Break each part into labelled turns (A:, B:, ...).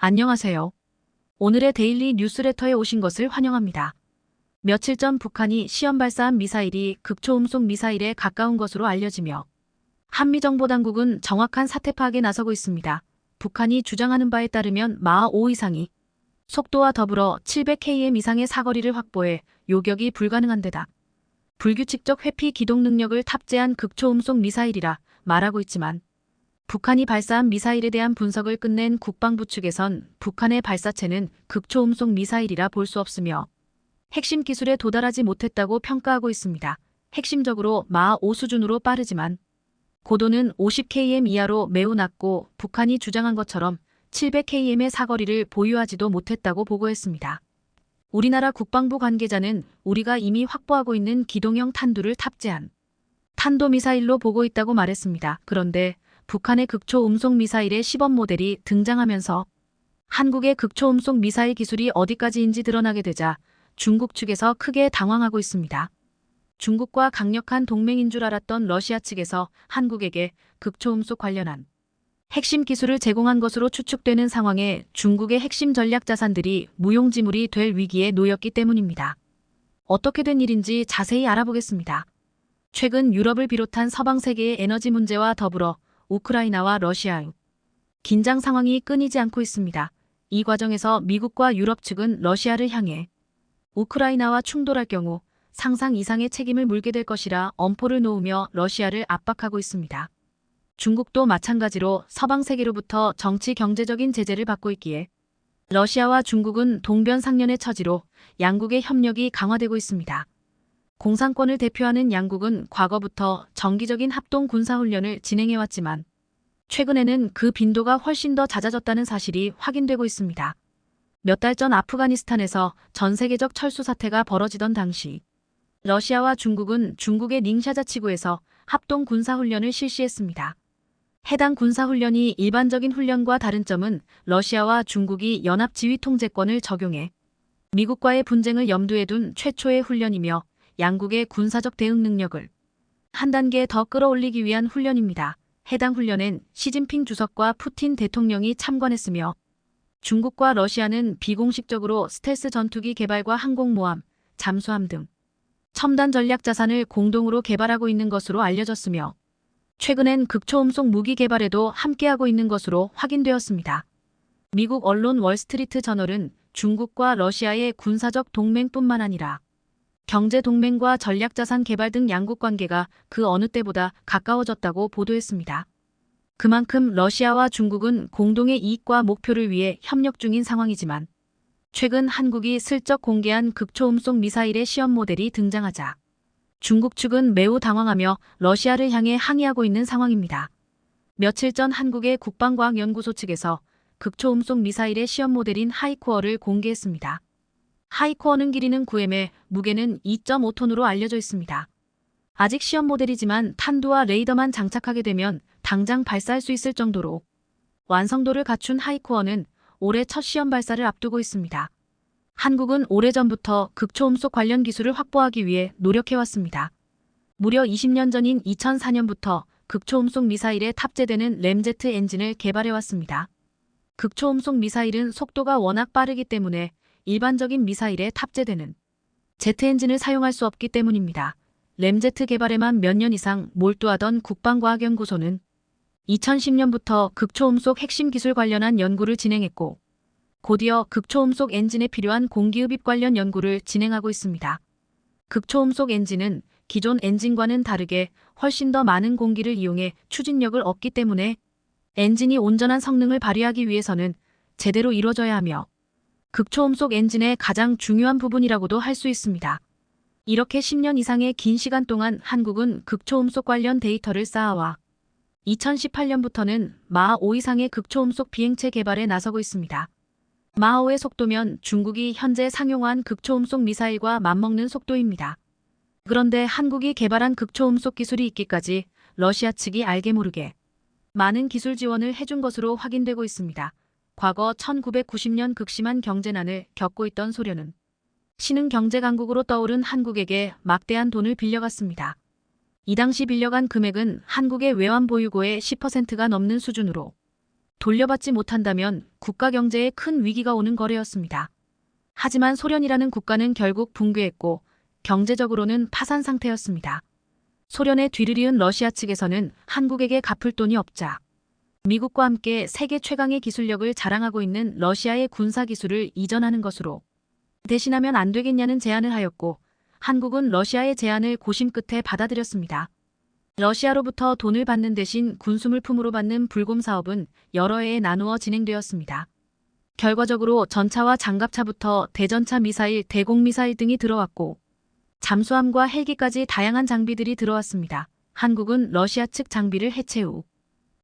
A: 안녕하세요. 오늘의 데일리 뉴스레터에 오신 것을 환영합니다. 며칠 전 북한이 시험 발사한 미사일이 극초음속 미사일에 가까운 것으로 알려지며 한미정보당국은 정확한 사태 파악에 나서고 있습니다. 북한이 주장하는 바에 따르면 마하 5 이상이 속도와 더불어 700km 이상의 사거리를 확보해 요격이 불가능한 데다 불규칙적 회피 기동 능력을 탑재한 극초음속 미사일이라 말하고 있지만 북한이 발사한 미사일에 대한 분석을 끝낸 국방부 측에선 북한의 발사체는 극초음속 미사일이라 볼 수 없으며 핵심 기술에 도달하지 못했다고 평가하고 있습니다. 핵심적으로 마하 5 수준으로 빠르지만 고도는 50km 이하로 매우 낮고 북한이 주장한 것처럼 700km의 사거리를 보유하지도 못했다고 보고했습니다. 우리나라 국방부 관계자는 우리가 이미 확보하고 있는 기동형 탄두를 탑재한 탄도미사일로 보고 있다고 말했습니다. 그런데 북한의 극초음속 미사일의 시범 모델이 등장하면서 한국의 극초음속 미사일 기술이 어디까지인지 드러나게 되자 중국 측에서 크게 당황하고 있습니다. 중국과 강력한 동맹인 줄 알았던 러시아 측에서 한국에게 극초음속 관련한 핵심 기술을 제공한 것으로 추측되는 상황에 중국의 핵심 전략 자산들이 무용지물이 될 위기에 놓였기 때문입니다. 어떻게 된 일인지 자세히 알아보겠습니다. 최근 유럽을 비롯한 서방 세계의 에너지 문제와 더불어 우크라이나와 러시아의 긴장 상황이 끊이지 않고 있습니다. 이 과정에서 미국과 유럽 측은 러시아를 향해 우크라이나와 충돌할 경우 상상 이상의 책임을 물게 될 것이라 엄포를 놓으며 러시아를 압박하고 있습니다. 중국도 마찬가지로 서방 세계로부터 정치 경제적인 제재를 받고 있기에 러시아와 중국은 동변상련의 처지로 양국의 협력이 강화되고 있습니다. 공산권을 대표하는 양국은 과거부터 정기적인 합동 군사훈련을 진행해왔지만 최근에는 그 빈도가 훨씬 더 잦아졌다는 사실이 확인되고 있습니다. 몇 달 전 아프가니스탄에서 전 세계적 철수 사태가 벌어지던 당시 러시아와 중국은 중국의 닝샤자 지구에서 합동 군사훈련을 실시했습니다. 해당 군사훈련이 일반적인 훈련과 다른 점은 러시아와 중국이 연합지휘통제권을 적용해 미국과의 분쟁을 염두에 둔 최초의 훈련이며 양국의 군사적 대응 능력을 한 단계 더 끌어올리기 위한 훈련입니다. 해당 훈련엔 시진핑 주석과 푸틴 대통령이 참관했으며 중국과 러시아는 비공식적으로 스텔스 전투기 개발과 항공모함, 잠수함 등 첨단 전략 자산을 공동으로 개발하고 있는 것으로 알려졌으며 최근엔 극초음속 무기 개발에도 함께하고 있는 것으로 확인되었습니다. 미국 언론 월스트리트 저널은 중국과 러시아의 군사적 동맹뿐만 아니라 경제 동맹과 전략자산 개발 등 양국 관계가 그 어느 때보다 가까워졌다고 보도했습니다. 그만큼 러시아와 중국은 공동의 이익과 목표를 위해 협력 중인 상황이지만 최근 한국이 슬쩍 공개한 극초음속 미사일의 시험 모델이 등장하자 중국 측은 매우 당황하며 러시아를 향해 항의하고 있는 상황입니다. 며칠 전 한국의 국방과학연구소 측에서 극초음속 미사일의 시험 모델인 하이코어를 공개했습니다. 하이코어는 길이는 9m에 무게는 2.5톤으로 알려져 있습니다. 아직 시험 모델이지만 탄두와 레이더만 장착하게 되면 당장 발사할 수 있을 정도로 완성도를 갖춘 하이코어는 올해 첫 시험 발사를 앞두고 있습니다. 한국은 오래전부터 극초음속 관련 기술을 확보하기 위해 노력해왔습니다. 무려 20년 전인 2004년부터 극초음속 미사일에 탑재되는 램제트 엔진을 개발해왔습니다. 극초음속 미사일은 속도가 워낙 빠르기 때문에 일반적인 미사일에 탑재되는 제트 엔진을 사용할 수 없기 때문입니다. 램제트 개발에만 몇 년 이상 몰두하던 국방과학연구소는 2010년부터 극초음속 핵심 기술 관련한 연구를 진행했고 곧이어 극초음속 엔진에 필요한 공기흡입 관련 연구를 진행하고 있습니다. 극초음속 엔진은 기존 엔진과는 다르게 훨씬 더 많은 공기를 이용해 추진력을 얻기 때문에 엔진이 온전한 성능을 발휘하기 위해서는 제대로 이루어져야 하며 극초음속 엔진의 가장 중요한 부분이라고도 할 수 있습니다. 이렇게 10년 이상의 긴 시간 동안 한국은 극초음속 관련 데이터를 쌓아와 2018년부터는 마하 5 이상의 극초음속 비행체 개발에 나서고 있습니다. 마하 5의 속도면 중국이 현재 상용화한 극초음속 미사일과 맞먹는 속도입니다. 그런데 한국이 개발한 극초음속 기술이 있기까지 러시아 측이 알게 모르게 많은 기술 지원을 해준 것으로 확인되고 있습니다. 과거 1990년 극심한 경제난을 겪고 있던 소련은 신흥 경제 강국으로 떠오른 한국에게 막대한 돈을 빌려갔습니다. 이 당시 빌려간 금액은 한국의 외환 보유고의 10%가 넘는 수준으로 돌려받지 못한다면 국가 경제에 큰 위기가 오는 거래였습니다. 하지만 소련이라는 국가는 결국 붕괴했고 경제적으로는 파산 상태였습니다. 소련의 뒤를 이은 러시아 측에서는 한국에게 갚을 돈이 없자 미국과 함께 세계 최강의 기술력을 자랑하고 있는 러시아의 군사기술을 이전하는 것으로 대신하면 안 되겠냐는 제안을 하였고 한국은 러시아의 제안을 고심 끝에 받아들였습니다. 러시아로부터 돈을 받는 대신 군수물품으로 받는 불곰 사업은 여러 해에 나누어 진행되었습니다. 결과적으로 전차와 장갑차부터 대전차 미사일, 대공미사일 등이 들어왔고 잠수함과 헬기까지 다양한 장비들이 들어왔습니다. 한국은 러시아 측 장비를 해체 후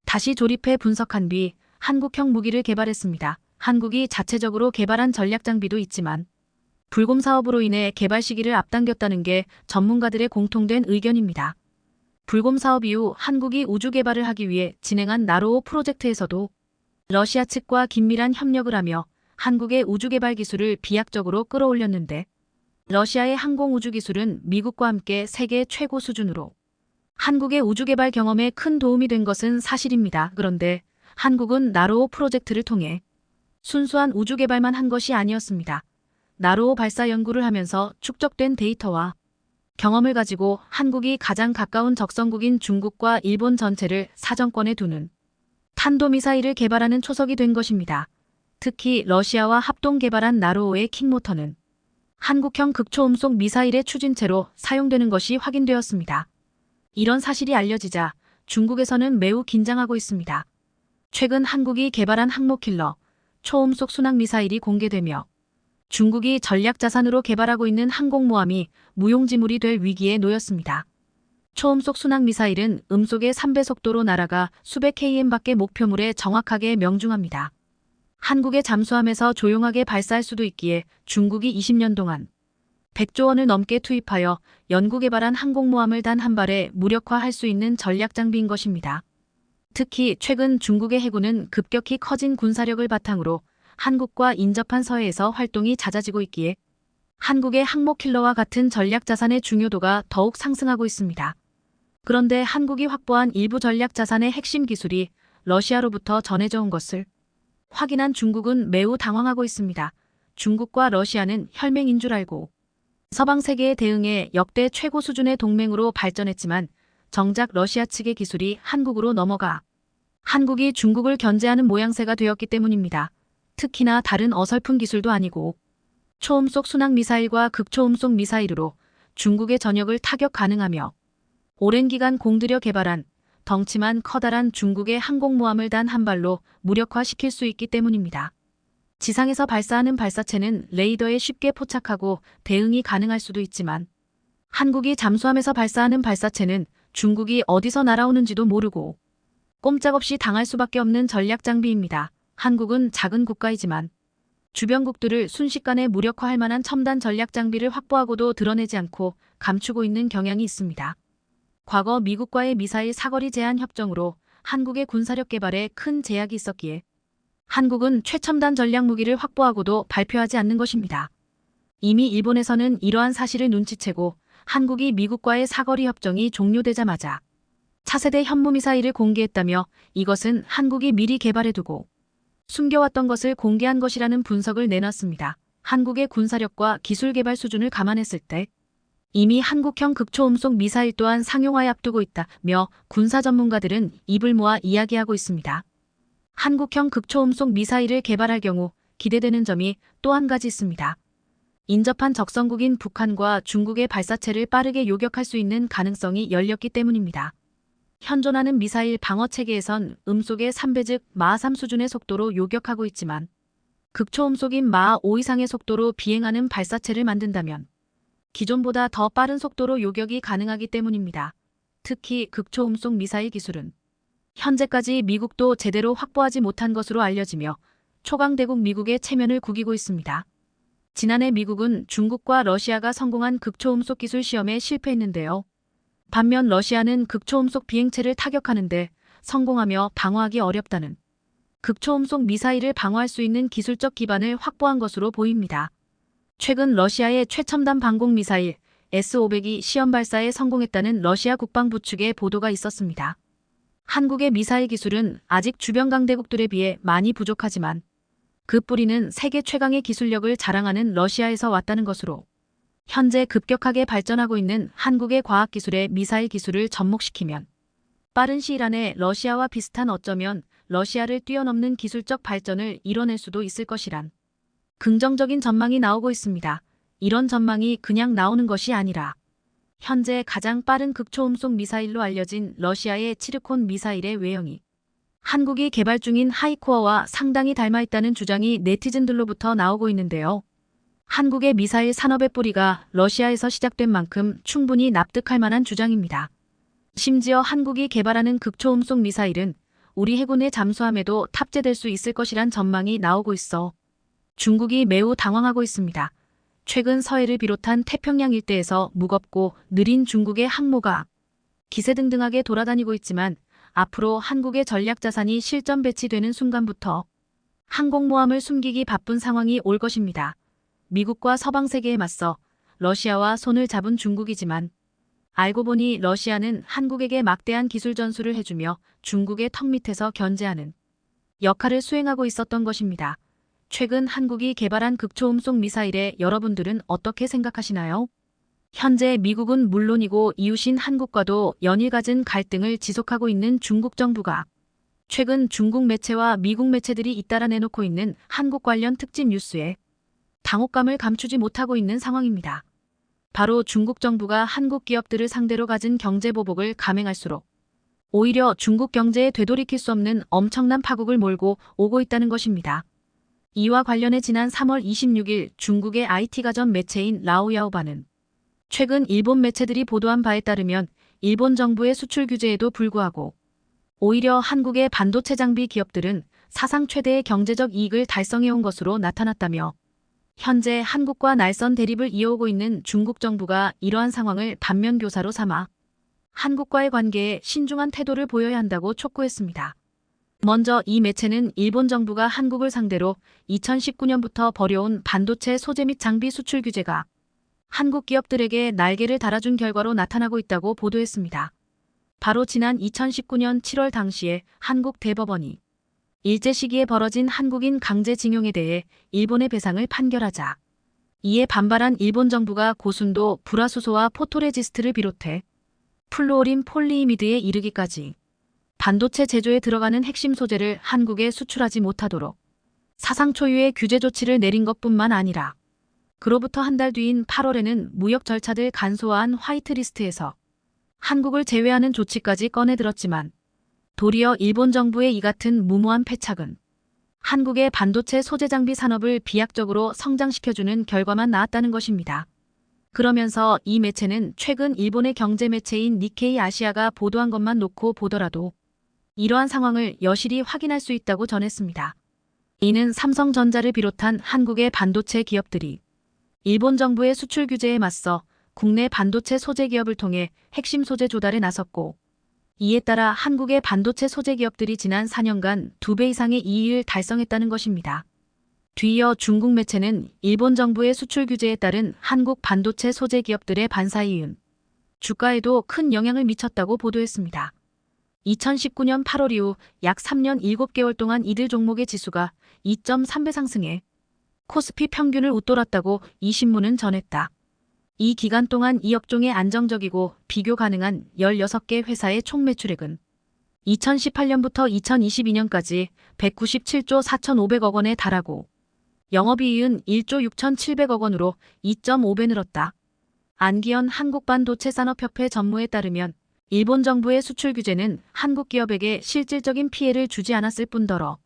A: 다시 조립해 분석한 뒤 한국형 무기를 개발했습니다. 한국이 자체적으로 개발한 전략 장비도 있지만 불곰 사업으로 인해 개발 시기를 앞당겼다는 게 전문가들의 공통된 의견입니다. 불곰 사업 이후 한국이 우주 개발을 하기 위해 진행한 나로호 프로젝트에서도 러시아 측과 긴밀한 협력을 하며 한국의 우주 개발 기술을 비약적으로 끌어올렸는데 러시아의 항공 우주 기술은 미국과 함께 세계 최고 수준으로 한국의 우주 개발 경험에 큰 도움이 된 것은 사실입니다. 그런데 한국은 나로호 프로젝트를 통해 순수한 우주 개발만 한 것이 아니었습니다. 나로호 발사 연구를 하면서 축적된 데이터와 경험을 가지고 한국이 가장 가까운 적성국인 중국과 일본 전체를 사정권에 두는 탄도미사일을 개발하는 초석이 된 것입니다. 특히 러시아와 합동 개발한 나로호의 킥모터는 한국형 극초음속 미사일의 추진체로 사용되는 것이 확인되었습니다. 이런 사실이 알려지자 중국에서는 매우 긴장하고 있습니다. 최근 한국이 개발한 항모킬러, 초음속 순항미사일이 공개되며 중국이 전략자산으로 개발하고 있는 항공모함이 무용지물이 될 위기에 놓였습니다. 초음속 순항미사일은 음속의 3배 속도로 날아가 수백 km 밖의 목표물에 정확하게 명중합니다. 한국의 잠수함에서 조용하게 발사할 수도 있기에 중국이 20년 동안 100조 원을 넘게 투입하여 연구개발한 항공모함을 단 한 발에 무력화할 수 있는 전략 장비인 것입니다. 특히 최근 중국의 해군은 급격히 커진 군사력을 바탕으로 한국과 인접한 서해에서 활동이 잦아지고 있기에 한국의 항모킬러와 같은 전략 자산의 중요도가 더욱 상승하고 있습니다. 그런데 한국이 확보한 일부 전략 자산의 핵심 기술이 러시아로부터 전해져 온 것을 확인한 중국은 매우 당황하고 있습니다. 중국과 러시아는 혈맹인 줄 알고 서방 세계에 대응해 역대 최고 수준의 동맹으로 발전했지만 정작 러시아 측의 기술이 한국으로 넘어가 한국이 중국을 견제하는 모양새가 되었기 때문입니다. 특히나 다른 어설픈 기술도 아니고 초음속 순항미사일과 극초음속 미사일으로 중국의 전역을 타격 가능하며 오랜 기간 공들여 개발한 덩치만 커다란 중국의 항공모함을 단 한 발로 무력화시킬 수 있기 때문입니다. 지상에서 발사하는 발사체는 레이더에 쉽게 포착하고 대응이 가능할 수도 있지만 한국이 잠수함에서 발사하는 발사체는 중국이 어디서 날아오는지도 모르고 꼼짝없이 당할 수밖에 없는 전략 장비입니다. 한국은 작은 국가이지만 주변국들을 순식간에 무력화할 만한 첨단 전략 장비를 확보하고도 드러내지 않고 감추고 있는 경향이 있습니다. 과거 미국과의 미사일 사거리 제한 협정으로 한국의 군사력 개발에 큰 제약이 있었기에 한국은 최첨단 전략 무기를 확보하고도 발표하지 않는 것입니다. 이미 일본에서는 이러한 사실을 눈치채고 한국이 미국과의 사거리 협정이 종료되자마자 차세대 현무미사일을 공개했다며 이것은 한국이 미리 개발해두고 숨겨왔던 것을 공개한 것이라는 분석을 내놨습니다. 한국의 군사력과 기술 개발 수준을 감안했을 때 이미 한국형 극초음속 미사일 또한 상용화에 앞두고 있다며 군사 전문가들은 입을 모아 이야기하고 있습니다. 한국형 극초음속 미사일을 개발할 경우 기대되는 점이 또 한 가지 있습니다. 인접한 적성국인 북한과 중국의 발사체를 빠르게 요격할 수 있는 가능성이 열렸기 때문입니다. 현존하는 미사일 방어체계에선 음속의 3배 즉 마하 3 수준의 속도로 요격하고 있지만 극초음속인 마하 5 이상의 속도로 비행하는 발사체를 만든다면 기존보다 더 빠른 속도로 요격이 가능하기 때문입니다. 특히 극초음속 미사일 기술은 현재까지 미국도 제대로 확보하지 못한 것으로 알려지며 초강대국 미국의 체면을 구기고 있습니다. 지난해 미국은 중국과 러시아가 성공한 극초음속 기술 시험에 실패했는데요. 반면 러시아는 극초음속 비행체를 타격하는데 성공하며 방어하기 어렵다는 극초음속 미사일을 방어할 수 있는 기술적 기반을 확보한 것으로 보입니다. 최근 러시아의 최첨단 방공 미사일 S-500이 시험 발사에 성공했다는 러시아 국방부 측의 보도가 있었습니다. 한국의 미사일 기술은 아직 주변 강대국들에 비해 많이 부족하지만 그 뿌리는 세계 최강의 기술력을 자랑하는 러시아에서 왔다는 것으로 현재 급격하게 발전하고 있는 한국의 과학기술의 미사일 기술을 접목시키면 빠른 시일 안에 러시아와 비슷한, 어쩌면 러시아를 뛰어넘는 기술적 발전을 이뤄낼 수도 있을 것이란 긍정적인 전망이 나오고 있습니다. 이런 전망이 그냥 나오는 것이 아니라 현재 가장 빠른 극초음속 미사일로 알려진 러시아의 츠르콘 미사일의 외형이 한국이 개발 중인 하이코어와 상당히 닮아 있다는 주장이 네티즌들로부터 나오고 있는데요. 한국의 미사일 산업의 뿌리가 러시아에서 시작된 만큼 충분히 납득할 만한 주장입니다. 심지어 한국이 개발하는 극초음속 미사일은 우리 해군의 잠수함에도 탑재될 수 있을 것이란 전망이 나오고 있어 중국이 매우 당황하고 있습니다. 최근 서해를 비롯한 태평양 일대에서 무겁고 느린 중국의 항모가 기세등등하게 돌아다니고 있지만 앞으로 한국의 전략자산이 실전 배치되는 순간부터 항공모함을 숨기기 바쁜 상황이 올 것입니다. 미국과 서방 세계에 맞서 러시아와 손을 잡은 중국이지만 알고 보니 러시아는 한국에게 막대한 기술 전수를 해주며 중국의 턱 밑에서 견제하는 역할을 수행하고 있었던 것입니다. 최근 한국이 개발한 극초음속 미사일에 여러분들은 어떻게 생각하시나요? 현재 미국은 물론이고 이웃인 한국과도 연일 갖은 갈등을 지속하고 있는 중국 정부가 최근 중국 매체와 미국 매체들이 잇따라 내놓고 있는 한국 관련 특집 뉴스에 당혹감을 감추지 못하고 있는 상황입니다. 바로 중국 정부가 한국 기업들을 상대로 가진 경제보복을 감행할수록 오히려 중국 경제에 되돌이킬 수 없는 엄청난 파국을 몰고 오고 있다는 것입니다. 이와 관련해 지난 3월 26일 중국의 IT 가전 매체인 라오야오바는 최근 일본 매체들이 보도한 바에 따르면 일본 정부의 수출 규제에도 불구하고 오히려 한국의 반도체 장비 기업들은 사상 최대의 경제적 이익을 달성해온 것으로 나타났다며 현재 한국과 날선 대립을 이어오고 있는 중국 정부가 이러한 상황을 반면교사로 삼아 한국과의 관계에 신중한 태도를 보여야 한다고 촉구했습니다. 먼저 이 매체는 일본 정부가 한국을 상대로 2019년부터 벌여온 반도체 소재 및 장비 수출 규제가 한국 기업들에게 날개를 달아준 결과로 나타나고 있다고 보도했습니다. 바로 지난 2019년 7월 당시에 한국 대법원이 일제 시기에 벌어진 한국인 강제징용에 대해 일본의 배상을 판결하자 이에 반발한 일본 정부가 고순도 불화수소와 포토레지스트를 비롯해 플루오린 폴리이미드에 이르기까지 반도체 제조에 들어가는 핵심 소재를 한국에 수출하지 못하도록 사상 초유의 규제 조치를 내린 것뿐만 아니라 그로부터 한 달 뒤인 8월에는 무역 절차를 간소화한 화이트리스트에서 한국을 제외하는 조치까지 꺼내들었지만 도리어 일본 정부의 이 같은 무모한 패착은 한국의 반도체 소재 장비 산업을 비약적으로 성장시켜주는 결과만 낳았다는 것입니다. 그러면서 이 매체는 최근 일본의 경제 매체인 니케이 아시아가 보도한 것만 놓고 보더라도 이러한 상황을 여실히 확인할 수 있다고 전했습니다. 이는 삼성전자를 비롯한 한국의 반도체 기업들이 일본 정부의 수출 규제에 맞서 국내 반도체 소재 기업을 통해 핵심 소재 조달에 나섰고 이에 따라 한국의 반도체 소재 기업들이 지난 4년간 2배 이상의 이익을 달성했다는 것입니다. 뒤이어 중국 매체는 일본 정부의 수출 규제에 따른 한국 반도체 소재 기업들의 반사이윤 주가에도 큰 영향을 미쳤다고 보도했습니다. 2019년 8월 이후 약 3년 7개월 동안 이들 종목의 지수가 2.3배 상승해 코스피 평균을 웃돌았다고 이 신문은 전했다. 이 기간 동안 이 업종의 안정적이고 비교 가능한 16개 회사의 총 매출액은 2018년부터 2022년까지 197조 4,500억 원에 달하고 영업이익은 1조 6,700억 원으로 2.5배 늘었다. 안기현 한국반도체산업협회 전무에 따르면 일본 정부의 수출 규제는 한국 기업에게 실질적인 피해를 주지 않았을 뿐더러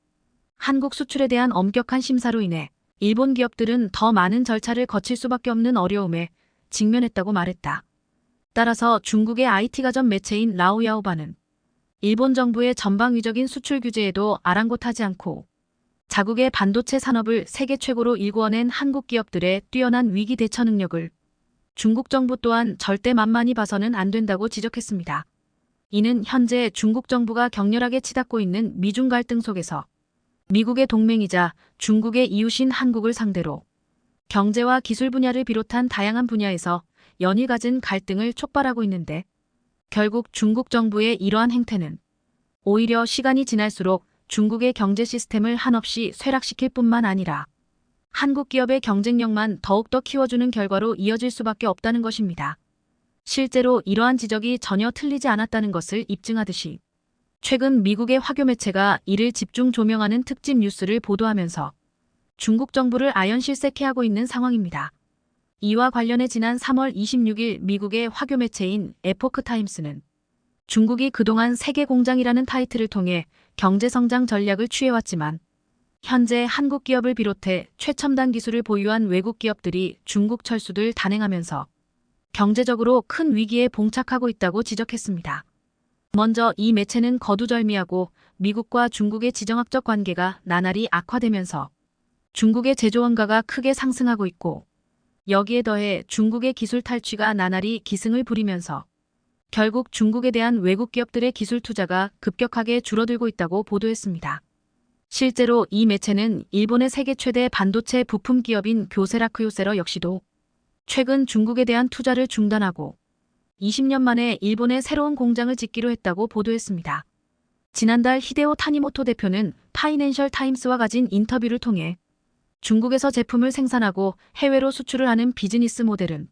A: 한국 수출에 대한 엄격한 심사로 인해 일본 기업들은 더 많은 절차를 거칠 수밖에 없는 어려움에 직면했다고 말했다. 따라서 중국의 IT 가전 매체인 라오야오바는 일본 정부의 전방위적인 수출 규제에도 아랑곳하지 않고 자국의 반도체 산업을 세계 최고로 일궈낸 한국 기업들의 뛰어난 위기 대처 능력을 중국 정부 또한 절대 만만히 봐서는 안 된다고 지적했습니다. 이는 현재 중국 정부가 격렬하게 치닫고 있는 미중 갈등 속에서 미국의 동맹이자 중국의 이웃인 한국을 상대로 경제와 기술 분야를 비롯한 다양한 분야에서 연일 갖은 갈등을 촉발하고 있는데 결국 중국 정부의 이러한 행태는 오히려 시간이 지날수록 중국의 경제 시스템을 한없이 쇠락시킬 뿐만 아니라 한국 기업의 경쟁력만 더욱더 키워주는 결과로 이어질 수밖에 없다는 것입니다. 실제로 이러한 지적이 전혀 틀리지 않았다는 것을 입증하듯이 최근 미국의 화교 매체가 이를 집중 조명하는 특집 뉴스를 보도하면서 중국 정부를 아연실색해하고 있는 상황입니다. 이와 관련해 지난 3월 26일 미국의 화교 매체인 에포크타임스는 중국이 그동안 세계 공장이라는 타이틀을 통해 경제성장 전략을 취해왔지만 현재 한국 기업을 비롯해 최첨단 기술을 보유한 외국 기업들이 중국 철수를 단행하면서 경제적으로 큰 위기에 봉착하고 있다고 지적했습니다. 먼저 이 매체는 거두절미하고 미국과 중국의 지정학적 관계가 나날이 악화되면서 중국의 제조 원가가 크게 상승하고 있고 여기에 더해 중국의 기술 탈취가 나날이 기승을 부리면서 결국 중국에 대한 외국 기업들의 기술 투자가 급격하게 줄어들고 있다고 보도했습니다. 실제로 이 매체는 일본의 세계 최대 반도체 부품 기업인 교세라 크요세러 역시도 최근 중국에 대한 투자를 중단하고 20년 만에 일본에 새로운 공장을 짓기로 했다고 보도했습니다. 지난달 히데오 타니모토 대표는 파이낸셜 타임스와 가진 인터뷰를 통해 중국에서 제품을 생산하고 해외로 수출을 하는 비즈니스 모델은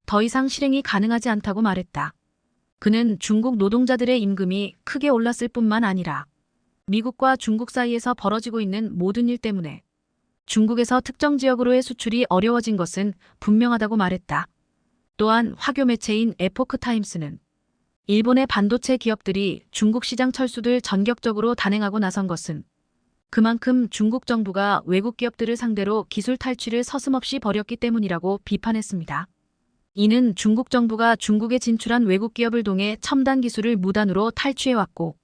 A: 더 이상 실행이 가능하지 않다고 말했다. 그는 중국 노동자들의 임금이 크게 올랐을 뿐만 아니라 미국과 중국 사이에서 벌어지고 있는 모든 일 때문에 중국에서 특정 지역으로의 수출이 어려워진 것은 분명하다고 말했다. 또한 화교 매체인 에포크타임스는 일본의 반도체 기업들이 중국 시장 철수를 전격적으로 단행하고 나선 것은 그만큼 중국 정부가 외국 기업들을 상대로 기술 탈취를 서슴없이 벌였기 때문이라고 비판했습니다. 이는 중국 정부가 중국에 진출한 외국 기업을 통해 첨단 기술을 무단으로 탈취해왔고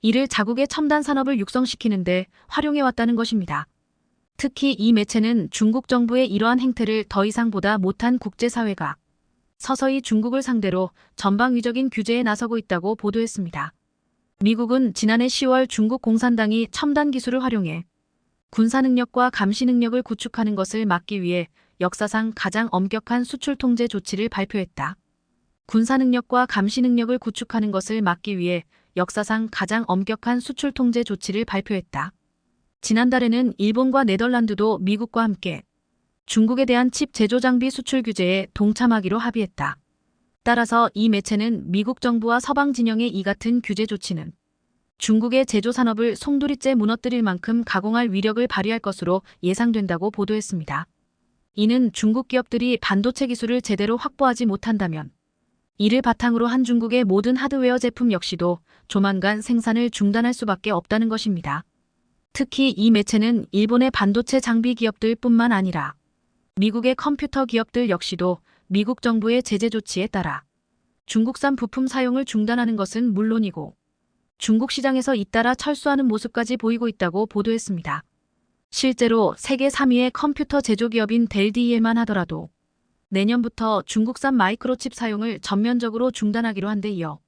A: 이를 자국의 첨단 산업을 육성시키는 데 활용해왔다는 것입니다. 특히 이 매체는 중국 정부의 이러한 행태를 더 이상 보다 못한 국제사회가 서서히 중국을 상대로 전방위적인 규제에 나서고 있다고 보도했습니다. 미국은 지난해 10월 중국 공산당이 첨단 기술을 활용해 군사 능력과 감시 능력을 구축하는 것을 막기 위해 역사상 가장 엄격한 수출 통제 조치를 발표했다. 군사 능력과 감시 능력을 구축하는 것을 막기 위해 역사상 가장 엄격한 수출 통제 조치를 발표했다. 지난달에는 일본과 네덜란드도 미국과 함께 중국에 대한 칩 제조 장비 수출 규제에 동참하기로 합의했다. 따라서 이 매체는 미국 정부와 서방 진영의 이 같은 규제 조치는 중국의 제조 산업을 송두리째 무너뜨릴 만큼 가공할 위력을 발휘할 것으로 예상된다고 보도했습니다. 이는 중국 기업들이 반도체 기술을 제대로 확보하지 못한다면 이를 바탕으로 한 중국의 모든 하드웨어 제품 역시도 조만간 생산을 중단할 수밖에 없다는 것입니다. 특히 이 매체는 일본의 반도체 장비 기업들 뿐만 아니라 미국의 컴퓨터 기업들 역시도 미국 정부의 제재 조치에 따라 중국산 부품 사용을 중단하는 것은 물론이고 중국 시장에서 잇따라 철수하는 모습까지 보이고 있다고 보도했습니다. 실제로 세계 3위의 컴퓨터 제조기업인 델 DEL만 하더라도 내년부터 중국산 마이크로칩 사용을 전면적으로 중단하기로 한 데 이어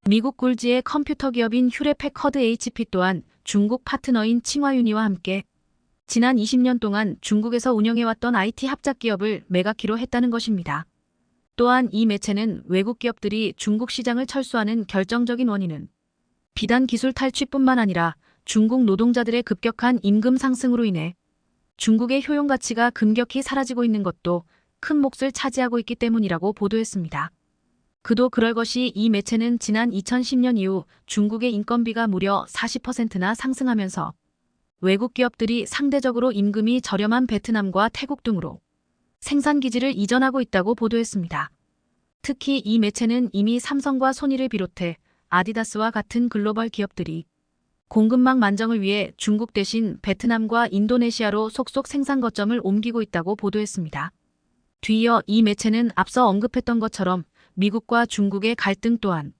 A: 미국 굴지의 컴퓨터 기업인 휴레패커드 HP 또한 중국 파트너인 칭화유니와 함께 지난 20년 동안 중국에서 운영해왔던 IT 합작 기업을 매각키로 했다는 것입니다. 또한 이 매체는 외국 기업들이 중국 시장을 철수하는 결정적인 원인은 비단 기술 탈취뿐만 아니라 중국 노동자들의 급격한 임금 상승으로 인해 중국의 효용 가치가 급격히 사라지고 있는 것도 큰 몫을 차지하고 있기 때문이라고 보도했습니다. 그도 그럴 것이 이 매체는 지난 2010년 이후 중국의 인건비가 무려 40%나 상승하면서 외국 기업들이 상대적으로 임금이 저렴한 베트남과 태국 등으로 생산 기지를 이전하고 있다고 보도했습니다. 특히 이 매체는 이미 삼성과 소니를 비롯해 아디다스와 같은 글로벌 기업들이 공급망 만정을 위해 중국 대신 베트남과 인도네시아로 속속 생산 거점을 옮기고 있다고 보도했습니다. 뒤이어 이 매체는 앞서 언급했던 것처럼 미국과 중국의 갈등 또한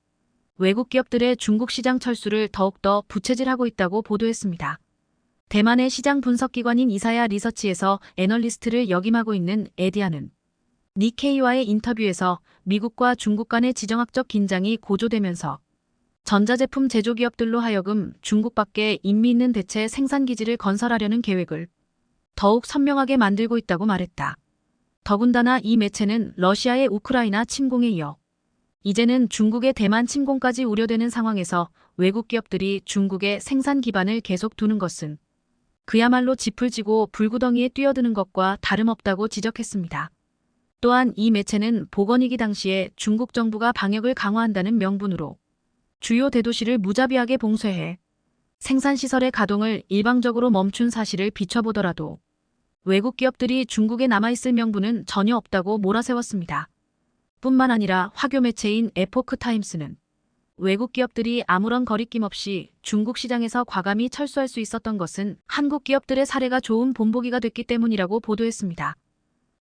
A: 외국 기업들의 중국 시장 철수를 더욱더 부채질하고 있다고 보도했습니다. 대만의 시장 분석기관인 이사야 리서치에서 애널리스트를 역임하고 있는 에디아는 니케이와의 인터뷰에서 미국과 중국 간의 지정학적 긴장이 고조되면서 전자제품 제조기업들로 하여금 중국 밖에 인미 있는 대체 생산기지를 건설하려는 계획을 더욱 선명하게 만들고 있다고 말했다. 더군다나 이 매체는 러시아의 우크라이나 침공에 이어 이제는 중국의 대만 침공까지 우려되는 상황에서 외국 기업들이 중국의 생산 기반을 계속 두는 것은 그야말로 짚을 지고 불구덩이에 뛰어드는 것과 다름없다고 지적했습니다. 또한 이 매체는 보건위기 당시에 중국 정부가 방역을 강화한다는 명분으로 주요 대도시를 무자비하게 봉쇄해 생산시설의 가동을 일방적으로 멈춘 사실을 비춰보더라도 외국 기업들이 중국에 남아있을 명분은 전혀 없다고 몰아세웠습니다. 뿐만 아니라 화교 매체인 에포크타임스는 외국 기업들이 아무런 거리낌 없이 중국 시장에서 과감히 철수할 수 있었던 것은 한국 기업들의 사례가 좋은 본보기가 됐기 때문이라고 보도했습니다.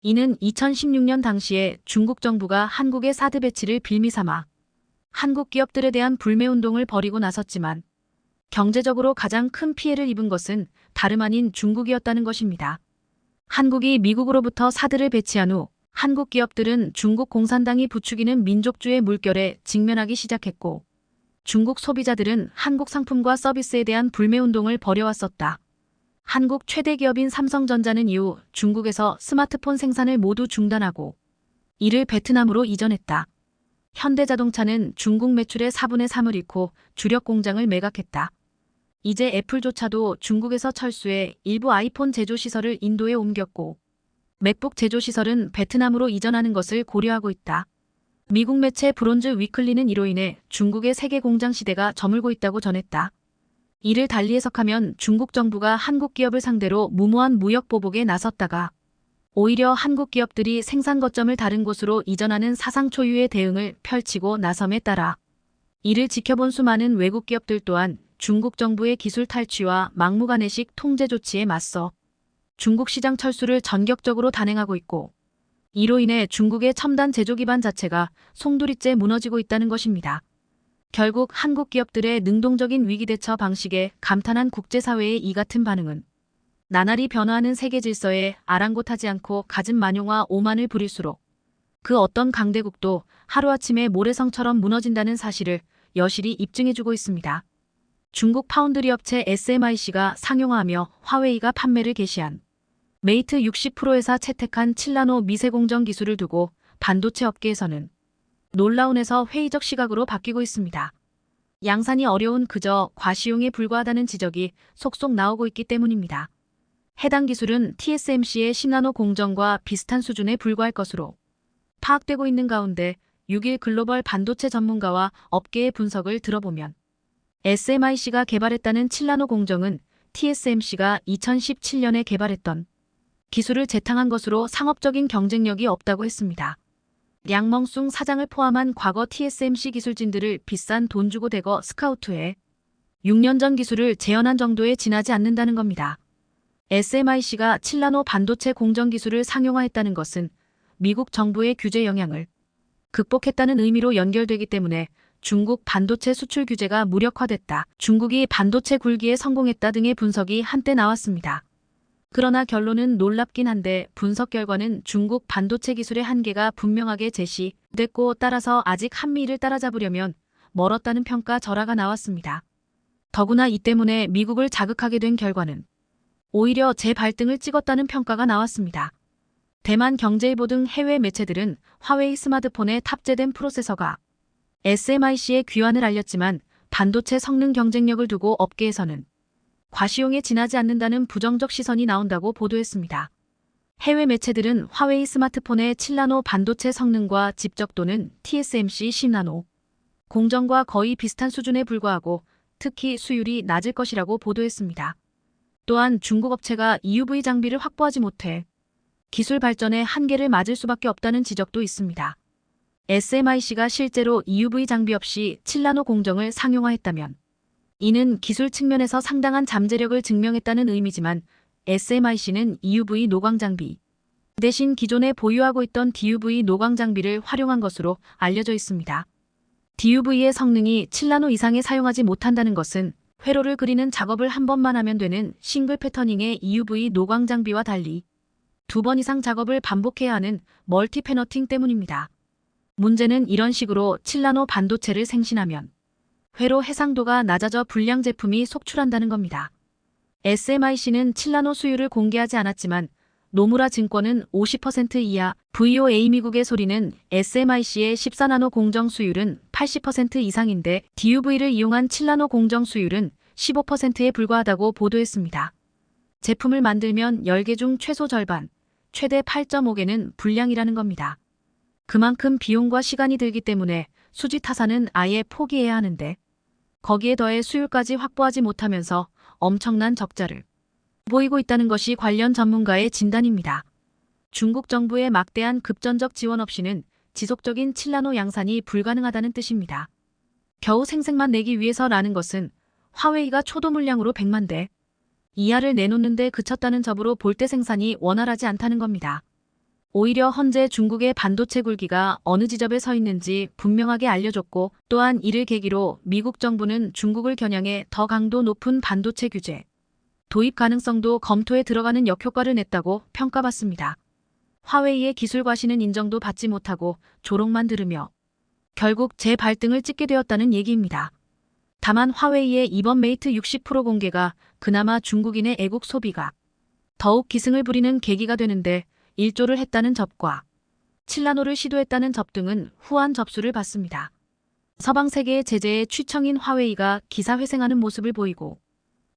A: 이는 2016년 당시에 중국 정부가 한국의 사드 배치를 빌미삼아 한국 기업들에 대한 불매운동을 벌이고 나섰지만 경제적으로 가장 큰 피해를 입은 것은 다름 아닌 중국이었다는 것입니다. 한국이 미국으로부터 사드를 배치한 후 한국 기업들은 중국 공산당이 부추기는 민족주의 물결에 직면하기 시작했고 중국 소비자들은 한국 상품과 서비스에 대한 불매운동을 벌여왔었다. 한국 최대 기업인 삼성전자는 이후 중국에서 스마트폰 생산을 모두 중단하고 이를 베트남으로 이전했다. 현대자동차는 중국 매출의 4분의 3을 잃고 주력 공장을 매각했다. 이제 애플조차도 중국에서 철수해 일부 아이폰 제조 시설을 인도에 옮겼고 맥북 제조 시설은 베트남으로 이전하는 것을 고려하고 있다. 미국 매체 브론즈 위클리는 이로 인해 중국의 세계 공장 시대가 저물고 있다고 전했다. 이를 달리 해석하면 중국 정부가 한국 기업을 상대로 무모한 무역 보복에 나섰다가 오히려 한국 기업들이 생산 거점을 다른 곳으로 이전하는 사상 초유의 대응을 펼치고 나섬에 따라 이를 지켜본 수많은 외국 기업들 또한 중국 정부의 기술 탈취와 막무가내식 통제 조치에 맞서 중국 시장 철수를 전격적으로 단행하고 있고 이로 인해 중국의 첨단 제조 기반 자체가 송두리째 무너지고 있다는 것입니다. 결국 한국 기업들의 능동적인 위기 대처 방식에 감탄한 국제사회의 이 같은 반응은 나날이 변화하는 세계 질서에 아랑곳하지 않고 갖은 만용과 오만을 부릴수록 그 어떤 강대국도 하루아침에 모래성처럼 무너진다는 사실을 여실히 입증해주고 있습니다. 중국 파운드리 업체 SMIC가 상용화하며 화웨이가 판매를 개시한 메이트 60%에서 채택한 7나노 미세공정 기술을 두고 반도체 업계에서는 놀라운에서 회의적 시각으로 바뀌고 있습니다. 양산이 어려운 그저 과시용에 불과하다는 지적이 속속 나오고 있기 때문입니다. 해당 기술은 TSMC의 10나노 공정과 비슷한 수준에 불과할 것으로 파악되고 있는 가운데 6일 글로벌 반도체 전문가와 업계의 분석을 들어보면 SMIC가 개발했다는 7나노 공정은 TSMC가 2017년에 개발했던 기술을 재탕한 것으로 상업적인 경쟁력이 없다고 했습니다. 량멍숭 사장을 포함한 과거 TSMC 기술진들을 비싼 돈 주고 대거 스카우트해 6년 전 기술을 재현한 정도에 지나지 않는다는 겁니다. SMIC가 7나노 반도체 공정 기술을 상용화했다는 것은 미국 정부의 규제 영향을 극복했다는 의미로 연결되기 때문에 중국 반도체 수출 규제가 무력화됐다. 중국이 반도체 굴기에 성공했다 등의 분석이 한때 나왔습니다. 그러나 결론은 놀랍긴 한데 분석 결과는 중국 반도체 기술의 한계가 분명하게 제시됐고 따라서 아직 한미를 따라잡으려면 멀었다는 평가 절하가 나왔습니다. 더구나 이 때문에 미국을 자극하게 된 결과는 오히려 재발등을 찍었다는 평가가 나왔습니다. 대만 경제일보 등 해외 매체들은 화웨이 스마트폰에 탑재된 프로세서가 SMIC의 귀환을 알렸지만 반도체 성능 경쟁력을 두고 업계에서는 과시용에 지나지 않는다는 부정적 시선이 나온다고 보도했습니다. 해외 매체들은 화웨이 스마트폰의 7나노 반도체 성능과 집적도는 TSMC 10나노 공정과 거의 비슷한 수준에 불과하고 특히 수율이 낮을 것이라고 보도했습니다. 또한 중국 업체가 EUV 장비를 확보하지 못해 기술 발전의 한계를 맞을 수밖에 없다는 지적도 있습니다. SMIC가 실제로 EUV 장비 없이 7나노 공정을 상용화했다면 이는 기술 측면에서 상당한 잠재력을 증명했다는 의미지만 SMIC는 EUV 노광 장비 대신 기존에 보유하고 있던 DUV 노광 장비를 활용한 것으로 알려져 있습니다. DUV의 성능이 7나노 이상에 사용하지 못한다는 것은 회로를 그리는 작업을 한 번만 하면 되는 싱글 패터닝의 EUV 노광 장비와 달리 2번 이상 작업을 반복해야 하는 멀티 패너팅 때문입니다. 문제는 이런 식으로 7나노 반도체를 생신하면 회로 해상도가 낮아져 불량 제품이 속출한다는 겁니다. SMIC는 7나노 수율을 공개하지 않았지만 노무라 증권은 50% 이하, VOA 미국의 소리는 SMIC의 14나노 공정 수율은 80% 이상인데 DUV를 이용한 7나노 공정 수율은 15%에 불과하다고 보도했습니다. 제품을 만들면 10개 중 최소 절반, 최대 8.5개는 불량이라는 겁니다. 그만큼 비용과 시간이 들기 때문에 수지 타산은 아예 포기해야 하는데 거기에 더해 수율까지 확보하지 못하면서 엄청난 적자를 보이고 있다는 것이 관련 전문가의 진단입니다. 중국 정부의 막대한 급전적 지원 없이는 지속적인 7나노 양산이 불가능하다는 뜻입니다. 겨우 생색만 내기 위해서라는 것은 화웨이가 초도 물량으로 100만 대 이하를 내놓는데 그쳤다는 점으로 볼때 생산이 원활하지 않다는 겁니다. 오히려 현재 중국의 반도체 굴기가 어느 지점에 서 있는지 분명하게 알려줬고 또한 이를 계기로 미국 정부는 중국을 겨냥해 더 강도 높은 반도체 규제, 도입 가능성도 검토에 들어가는 역효과를 냈다고 평가받습니다. 화웨이의 기술 과시는 인정도 받지 못하고 조롱만 들으며 결국 재발등을 찍게 되었다는 얘기입니다. 다만 화웨이의 이번 메이트 60 프로 공개가 그나마 중국인의 애국 소비가 더욱 기승을 부리는 계기가 되는데 일조를 했다는 접과 7나노를 시도했다는 접 등은 후한 접수를 받습니다. 서방 세계의 제재에 취청인 화웨이가 기사회생하는 모습을 보이고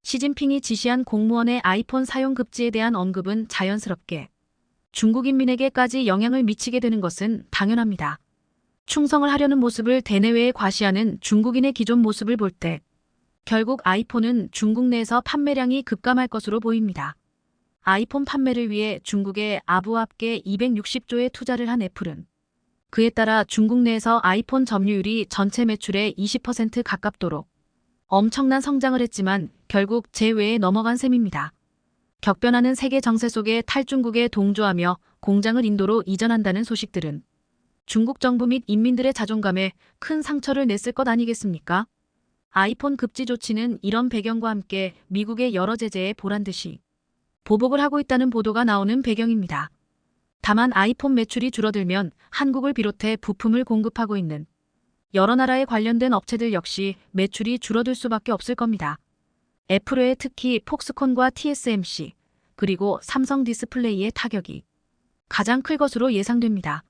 A: 시진핑이 지시한 공무원의 아이폰 사용 금지에 대한 언급은 자연스럽게 중국인민에게까지 영향을 미치게 되는 것은 당연합니다. 충성을 하려는 모습을 대내외에 과시하는 중국인의 기존 모습을 볼 때 결국 아이폰은 중국 내에서 판매량이 급감할 것으로 보입니다. 아이폰 판매를 위해 중국에 아부합계 260조의 투자를 한 애플은 그에 따라 중국 내에서 아이폰 점유율이 전체 매출의 20% 가깝도록 엄청난 성장을 했지만 결국 제외에 넘어간 셈입니다. 격변하는 세계 정세 속에 탈중국에 동조하며 공장을 인도로 이전한다는 소식들은 중국 정부 및 인민들의 자존감에 큰 상처를 냈을 것 아니겠습니까? 아이폰 급지 조치는 이런 배경과 함께 미국의 여러 제재에 보란듯이 보복을 하고 있다는 보도가 나오는 배경입니다. 다만 아이폰 매출이 줄어들면 한국을 비롯해 부품을 공급하고 있는 여러 나라에 관련된 업체들 역시 매출이 줄어들 수밖에 없을 겁니다. 애플 외에 특히 폭스콘과 TSMC 그리고 삼성 디스플레이의 타격이 가장 클 것으로 예상됩니다.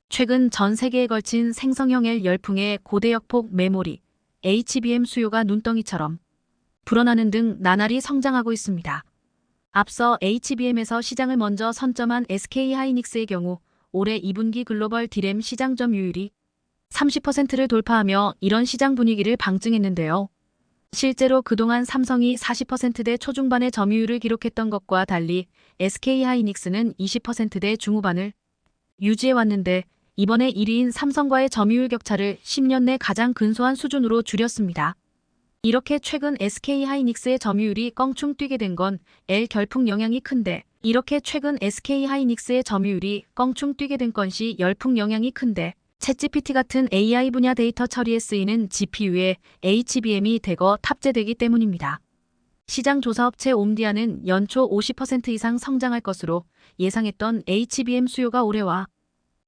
A: 최근 전 세계에 걸친 생성형 L 열풍의 고대역폭 메모리, HBM 수요가 눈덩이처럼 불어나는 등 나날이 성장하고 있습니다. 앞서 HBM에서 시장을 먼저 선점한 SK하이닉스의 경우 올해 2분기 글로벌 D램 시장 점유율이 30%를 돌파하며 이런 시장 분위기를 방증했는데요. 실제로 그동안 삼성이 40%대 초중반의 점유율을 기록했던 것과 달리 SK하이닉스는 20%대 중후반을 유지해왔는데 이번에 1위인 삼성과의 점유율 격차를 10년 내 가장 근소한 수준으로 줄였습니다. 이렇게 최근 SK하이닉스의 점유율이 껑충 뛰게 된 건 L 결풍 영향이 큰데 이렇게 최근 SK하이닉스의 점유율이 껑충 뛰게 된 건시 열풍 영향이 큰데 챗GPT 같은 AI 분야 데이터 처리에 쓰이는 GPU에 HBM이 대거 탑재되기 때문입니다. 시장 조사업체 옴디아는 연초 50% 이상 성장할 것으로 예상했던 HBM 수요가 올해와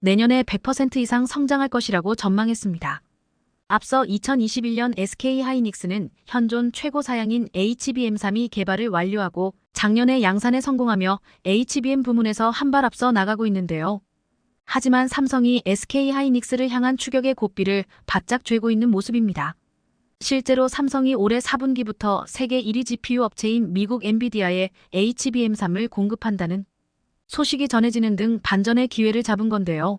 A: 내년에 100% 이상 성장할 것이라고 전망했습니다. 앞서 2021년 SK하이닉스는 현존 최고 사양인 HBM3이 개발을 완료하고 작년에 양산에 성공하며 HBM 부문에서 한 발 앞서 나가고 있는데요. 하지만 삼성이 SK하이닉스를 향한 추격의 고삐를 바짝 쥐고 있는 모습입니다. 실제로 삼성이 올해 4분기부터 세계 1위 GPU 업체인 미국 엔비디아에 HBM3을 공급한다는 소식이 전해지는 등 반전의 기회를 잡은 건데요.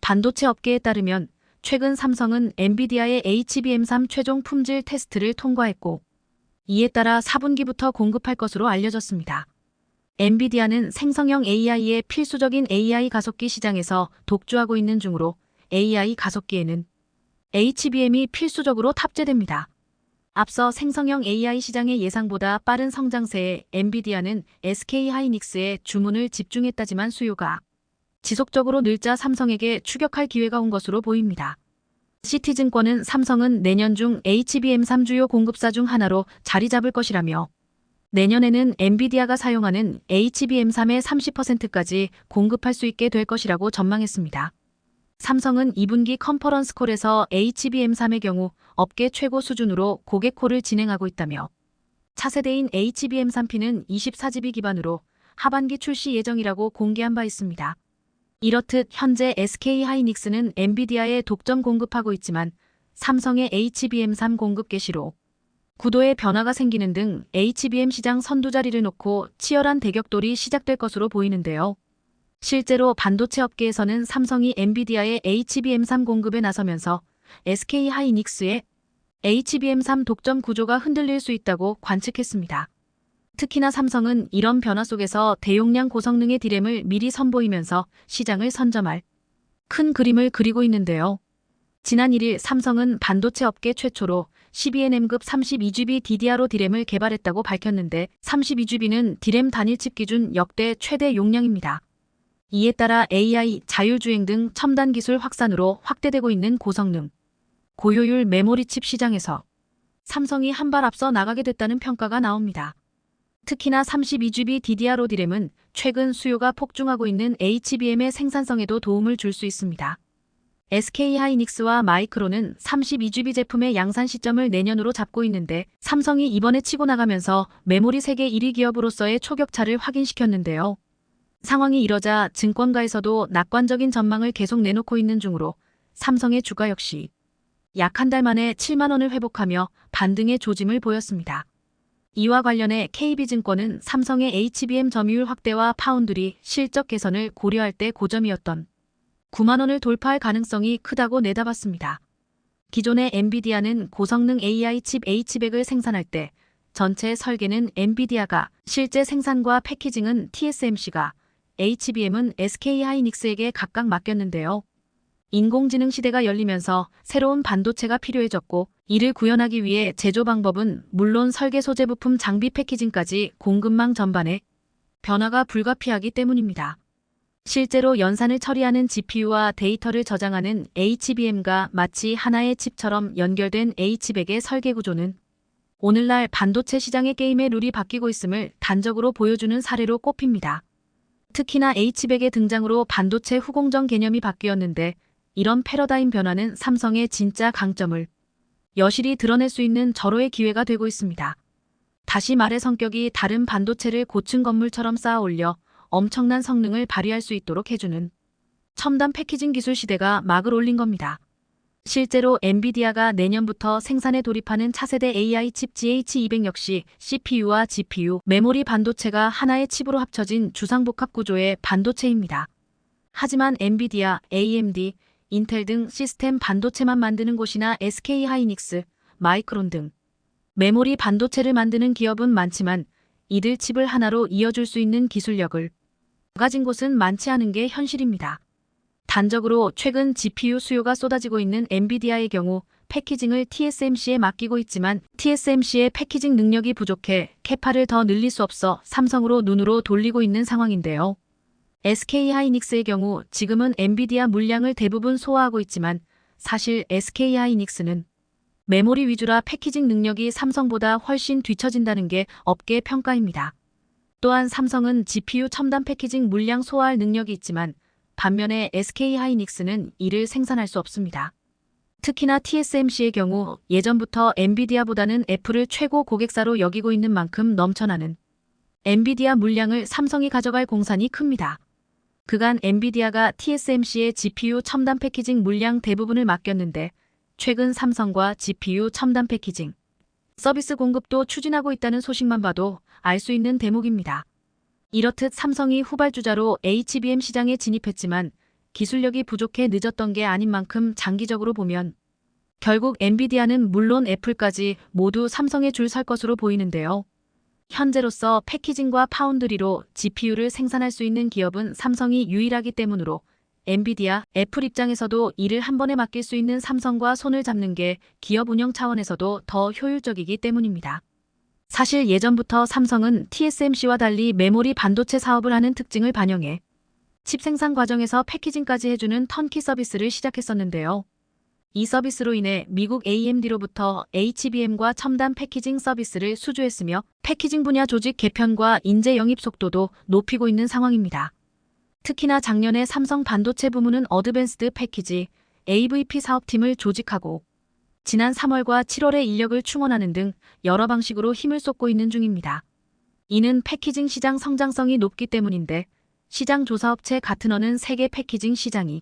A: 반도체 업계에 따르면 최근 삼성은 엔비디아의 HBM3 최종 품질 테스트를 통과했고 이에 따라 4분기부터 공급할 것으로 알려졌습니다. 엔비디아는 생성형 AI의 필수적인 AI 가속기 시장에서 독주하고 있는 중으로 AI 가속기에는 HBM이 필수적으로 탑재됩니다. 앞서 생성형 AI 시장의 예상보다 빠른 성장세에 엔비디아는 SK하이닉스에 주문을 집중했다지만 수요가 지속적으로 늘자 삼성에게 추격할 기회가 온 것으로 보입니다. 시티증권은 삼성은 내년 중 HBM3 주요 공급사 중 하나로 자리 잡을 것이라며 내년에는 엔비디아가 사용하는 HBM3의 30%까지 공급할 수 있게 될 것이라고 전망했습니다. 삼성은 2분기 컨퍼런스 콜에서 HBM3의 경우 업계 최고 수준으로 고객 콜을 진행하고 있다며 차세대인 HBM3P는 24GB 기반으로 하반기 출시 예정이라고 공개한 바 있습니다. 이렇듯 현재 SK하이닉스는 엔비디아에 독점 공급하고 있지만 삼성의 HBM3 공급 개시로 구도에 변화가 생기는 등 HBM 시장 선두 자리를 놓고 치열한 대격돌이 시작될 것으로 보이는데요. 실제로 반도체 업계에서는 삼성이 엔비디아의 HBM3 공급에 나서면서 SK하이닉스의 HBM3 독점 구조가 흔들릴 수 있다고 관측했습니다. 특히나 삼성은 이런 변화 속에서 대용량 고성능의 D램을 미리 선보이면서 시장을 선점할 큰 그림을 그리고 있는데요. 지난 1일 삼성은 반도체 업계 최초로 12nm급 32GB DDR5 D램을 개발했다고 밝혔는데 32GB는 D램 단일칩 기준 역대 최대 용량입니다. 이에 따라 AI, 자율주행 등 첨단 기술 확산으로 확대되고 있는 고성능, 고효율 메모리 칩 시장에서 삼성이 한 발 앞서 나가게 됐다는 평가가 나옵니다. 특히나 32GB DDR5 D램은 최근 수요가 폭증하고 있는 HBM의 생산성에도 도움을 줄 수 있습니다. SK하이닉스와 마이크론은 32GB 제품의 양산 시점을 내년으로 잡고 있는데 삼성이 이번에 치고 나가면서 메모리 세계 1위 기업으로서의 초격차를 확인시켰는데요. 상황이 이러자 증권가에서도 낙관적인 전망을 계속 내놓고 있는 중으로 삼성의 주가 역시 약 한 달 만에 7만 원을 회복하며 반등의 조짐을 보였습니다. 이와 관련해 KB증권은 삼성의 HBM 점유율 확대와 파운드리 실적 개선을 고려할 때 고점이었던 9만 원을 돌파할 가능성이 크다고 내다봤습니다. 기존의 엔비디아는 고성능 AI 칩 H100을 생산할 때 전체 설계는 엔비디아가, 실제 생산과 패키징은 TSMC가, HBM은 SK하이닉스에게 각각 맡겼는데요. 인공지능 시대가 열리면서 새로운 반도체가 필요해졌고 이를 구현하기 위해 제조 방법은 물론 설계 소재 부품 장비 패키징까지 공급망 전반에 변화가 불가피하기 때문입니다. 실제로 연산을 처리하는 GPU와 데이터를 저장하는 HBM과 마치 하나의 칩처럼 연결된 H100의 설계 구조는 오늘날 반도체 시장의 게임의 룰이 바뀌고 있음을 단적으로 보여주는 사례로 꼽힙니다. 특히나 H100의 등장으로 반도체 후공정 개념이 바뀌었는데 이런 패러다임 변화는 삼성의 진짜 강점을 여실히 드러낼 수 있는 절호의 기회가 되고 있습니다. 다시 말해 성격이 다른 반도체를 고층 건물처럼 쌓아 올려 엄청난 성능을 발휘할 수 있도록 해주는 첨단 패키징 기술 시대가 막을 올린 겁니다. 실제로 엔비디아가 내년부터 생산에 돌입하는 차세대 AI 칩 GH200 역시 CPU와 GPU, 메모리 반도체가 하나의 칩으로 합쳐진 주상복합 구조의 반도체입니다. 하지만 엔비디아, AMD, 인텔 등 시스템 반도체만 만드는 곳이나 SK하이닉스, 마이크론 등 메모리 반도체를 만드는 기업은 많지만 이들 칩을 하나로 이어줄 수 있는 기술력을 가진 곳은 많지 않은 게 현실입니다. 단적으로 최근 GPU 수요가 쏟아지고 있는 엔비디아의 경우 패키징을 TSMC에 맡기고 있지만 TSMC의 패키징 능력이 부족해 캐파를 더 늘릴 수 없어 삼성으로 눈으로 돌리고 있는 상황인데요. SK하이닉스의 경우 지금은 엔비디아 물량을 대부분 소화하고 있지만 사실 SK하이닉스는 메모리 위주라 패키징 능력이 삼성보다 훨씬 뒤처진다는 게 업계 평가입니다. 또한 삼성은 GPU 첨단 패키징 물량 소화할 능력이 있지만 반면에 SK하이닉스는 이를 생산할 수 없습니다. 특히나 TSMC의 경우 예전부터 엔비디아보다는 애플을 최고 고객사로 여기고 있는 만큼 넘쳐나는 엔비디아 물량을 삼성이 가져갈 공산이 큽니다. 그간 엔비디아가 TSMC의 GPU 첨단 패키징 물량 대부분을 맡겼는데 최근 삼성과 GPU 첨단 패키징 서비스 공급도 추진하고 있다는 소식만 봐도 알 수 있는 대목입니다. 이렇듯 삼성이 후발주자로 HBM 시장에 진입했지만 기술력이 부족해 늦었던 게 아닌 만큼 장기적으로 보면 결국 엔비디아는 물론 애플까지 모두 삼성에 줄 설 것으로 보이는데요. 현재로서 패키징과 파운드리로 GPU를 생산할 수 있는 기업은 삼성이 유일하기 때문으로 엔비디아, 애플 입장에서도 이를 한 번에 맡길 수 있는 삼성과 손을 잡는 게 기업 운영 차원에서도 더 효율적이기 때문입니다. 사실 예전부터 삼성은 TSMC와 달리 메모리 반도체 사업을 하는 특징을 반영해 칩 생산 과정에서 패키징까지 해주는 턴키 서비스를 시작했었는데요. 이 서비스로 인해 미국 AMD로부터 HBM과 첨단 패키징 서비스를 수주했으며 패키징 분야 조직 개편과 인재 영입 속도도 높이고 있는 상황입니다. 특히나 작년에 삼성 반도체 부문은 어드밴스드 패키지 AVP 사업팀을 조직하고 지난 3월과 7월에 인력을 충원하는 등 여러 방식으로 힘을 쏟고 있는 중입니다. 이는 패키징 시장 성장성이 높기 때문인데 시장 조사업체 가트너는 세계 패키징 시장이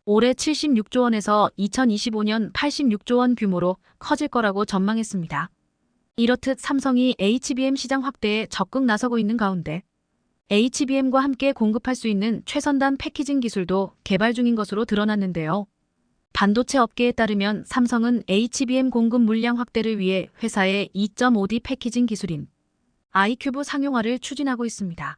A: 올해 76조 원에서 2025년 86조 원 규모로 커질 거라고 전망했습니다. 이렇듯 삼성이 HBM 시장 확대에 적극 나서고 있는 가운데 HBM과 함께 공급할 수 있는 최선단 패키징 기술도 개발 중인 것으로 드러났는데요. 반도체 업계에 따르면 삼성은 HBM 공급 물량 확대를 위해 회사의 2.5D 패키징 기술인 아이큐브 상용화를 추진하고 있습니다.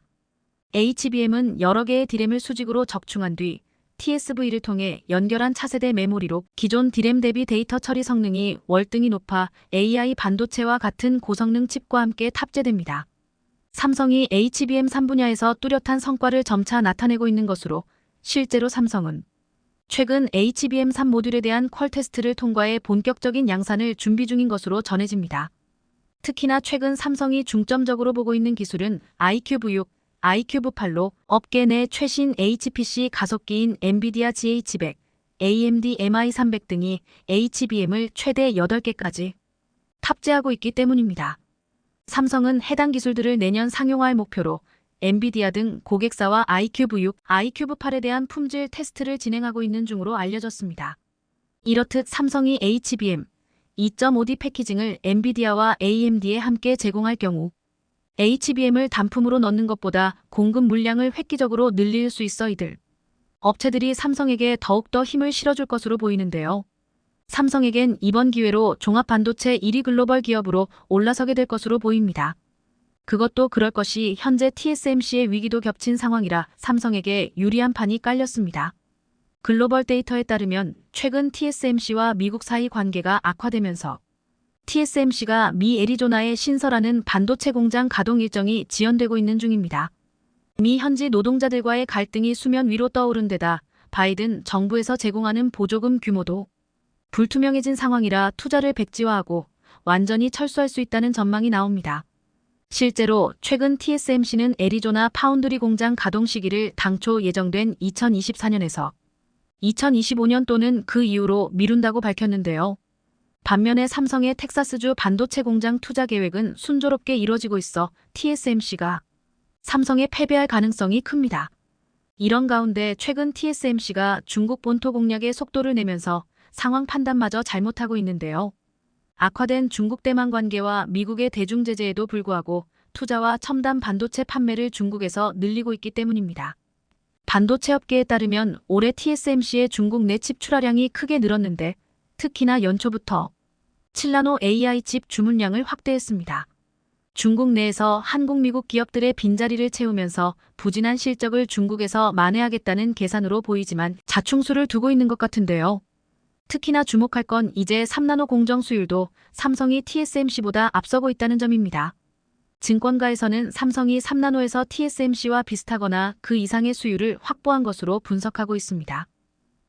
A: HBM은 여러 개의 디램을 수직으로 적충한 뒤 TSV를 통해 연결한 차세대 메모리로 기존 디램 대비 데이터 처리 성능이 월등히 높아 AI 반도체와 같은 고성능 칩과 함께 탑재됩니다. 삼성이 HBM3 분야에서 뚜렷한 성과를 점차 나타내고 있는 것으로 실제로 삼성은 최근 HBM3 모듈에 대한 퀄 테스트를 통과해 본격적인 양산을 준비 중인 것으로 전해집니다. 특히나 최근 삼성이 중점적으로 보고 있는 기술은 iQV6, iQV8로 업계 내 최신 HPC 가속기인 엔비디아 GH100, AMD MI300 등이 HBM을 최대 8개까지 탑재하고 있기 때문입니다. 삼성은 해당 기술들을 내년 상용화할 목표로 엔비디아 등 고객사와 iQV6, iQV8에 대한 품질 테스트를 진행하고 있는 중으로 알려졌습니다. 이렇듯 삼성이 HBM 2.5D 패키징을 엔비디아와 AMD에 함께 제공할 경우 HBM을 단품으로 넣는 것보다 공급 물량을 획기적으로 늘릴 수 있어 이들 업체들이 삼성에게 더욱더 힘을 실어줄 것으로 보이는데요. 삼성에겐 이번 기회로 종합반도체 1위 글로벌 기업으로 올라서게 될 것으로 보입니다. 그것도 그럴 것이 현재 TSMC의 위기도 겹친 상황이라 삼성에게 유리한 판이 깔렸습니다. 글로벌 데이터에 따르면 최근 TSMC와 미국 사이 관계가 악화되면서 TSMC가 미 애리조나에 신설하는 반도체 공장 가동 일정이 지연되고 있는 중입니다. 미 현지 노동자들과의 갈등이 수면 위로 떠오른 데다 바이든 정부에서 제공하는 보조금 규모도 불투명해진 상황이라 투자를 백지화하고 완전히 철수할 수 있다는 전망이 나옵니다. 실제로 최근 TSMC는 애리조나 파운드리 공장 가동 시기를 당초 예정된 2024년에서 2025년 또는 그 이후로 미룬다고 밝혔는데요. 반면에 삼성의 텍사스주 반도체 공장 투자 계획은 순조롭게 이뤄지고 있어 TSMC가 삼성에 패배할 가능성이 큽니다. 이런 가운데 최근 TSMC가 중국 본토 공략에 속도를 내면서 상황 판단마저 잘못하고 있는데요. 악화된 중국 대만 관계와 미국의 대중 제재에도 불구하고 투자와 첨단 반도체 판매를 중국에서 늘리고 있기 때문입니다. 반도체 업계에 따르면 올해 TSMC의 중국 내 칩 출하량이 크게 늘었는데 특히나 연초부터 7나노 AI 칩 주문량을 확대했습니다. 중국 내에서 한국, 미국 기업들의 빈자리를 채우면서 부진한 실적을 중국에서 만회하겠다는 계산으로 보이지만 자충수를 두고 있는 것 같은데요. 특히나 주목할 건 이제 3나노 공정 수율도 삼성이 TSMC보다 앞서고 있다는 점입니다. 증권가에서는 삼성이 3나노에서 TSMC와 비슷하거나 그 이상의 수율을 확보한 것으로 분석하고 있습니다.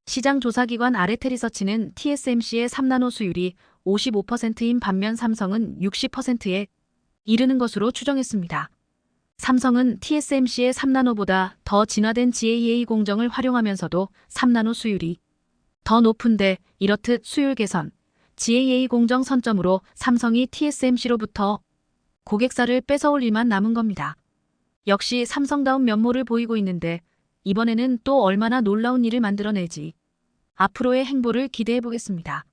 A: 시장 조사기관 아레테리서치는 TSMC의 3나노 수율이 55%인 반면 삼성은 60%에 이르는 것으로 추정했습니다. 삼성은 TSMC의 3나노보다 더 진화된 GAA 공정을 활용하면서도 3나노 수율이 더 높은데 이렇듯 수율 개선, GAA 공정 선점으로 삼성이 TSMC로부터 고객사를 뺏어올 일만 남은 겁니다. 역시 삼성다운 면모를 보이고 있는데 이번에는 또 얼마나 놀라운 일을 만들어낼지 앞으로의 행보를 기대해 보겠습니다.